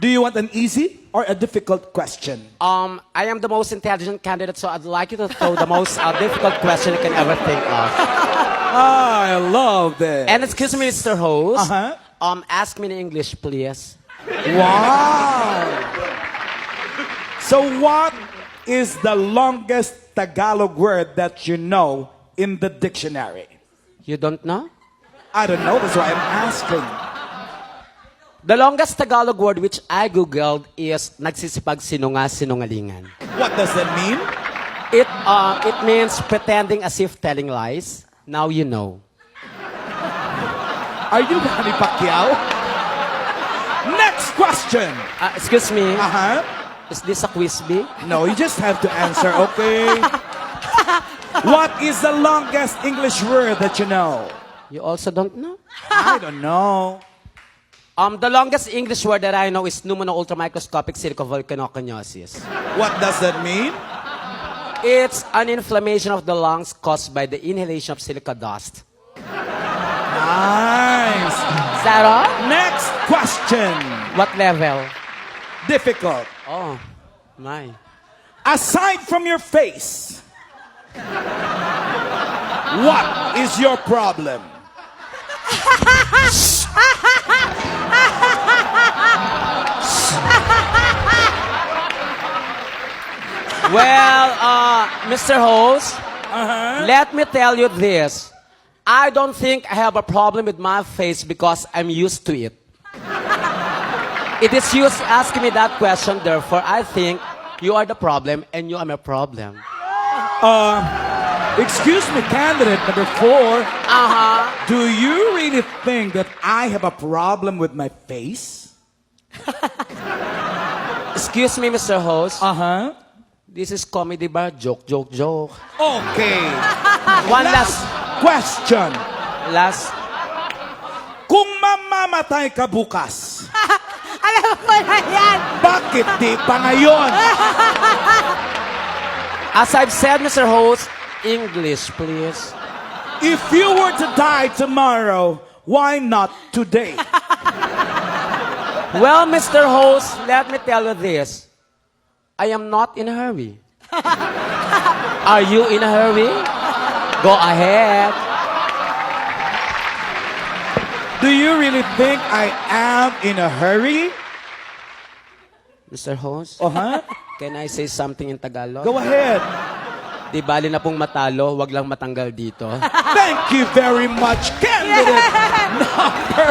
Do you want an easy or a difficult question? I am the most intelligent candidate, so I'd like you to throw the most difficult question you can ever think of. I love this. And excuse me, Mr. Host. Ask me in English, please. Wow. So what is the longest Tagalog word that you know in the dictionary? You don't know? I don't know, that's why I'm asking. The longest Tagalog word which I googled is nagsisipag-sinungalingan. What does that mean? It means pretending as if telling lies. Now you know. Are you Manny Pacquiao? Next question. Excuse me. Uh-huh. Is this a quiz bee? No, you just have to answer, okay? What is the longest English word that you know? You also don't know? I don't know. The longest English word that I know is pneumono-ultramicroscopic silicovolcanoconiosis. What does that mean? It's an inflammation of the lungs caused by the inhalation of silica dust. Nice. Is that all? Next question. What level? Difficult. Oh, my. Aside from your face, what is your problem? Well, Mr. Host, let me tell you this. I don't think I have a problem with my face because I'm used to it. It is you asking me that question, therefore I think you are the problem and you are my problem. Excuse me, candidate number 4. Do you really think that I have a problem with my face? Excuse me, Mr. Host. Uh-huh. This is comedy bar. Joke, joke, joke. Okay. One last. Question. Last. Kung mamamatay ka bukas, Alam ko na yan! bakit di pa ngayon? As I've said, Mr. Host, English, please. If you were to die tomorrow, why not today? Well, Mr. Host, let me tell you this. I am not in a hurry. Are you in a hurry? Go ahead. Do you really think I am in a hurry? Mr. Host, Uh-huh. can I say something in Tagalog? Go ahead. Di bali na pong matalo, wag lang matanggal dito. Thank you very much, candidate number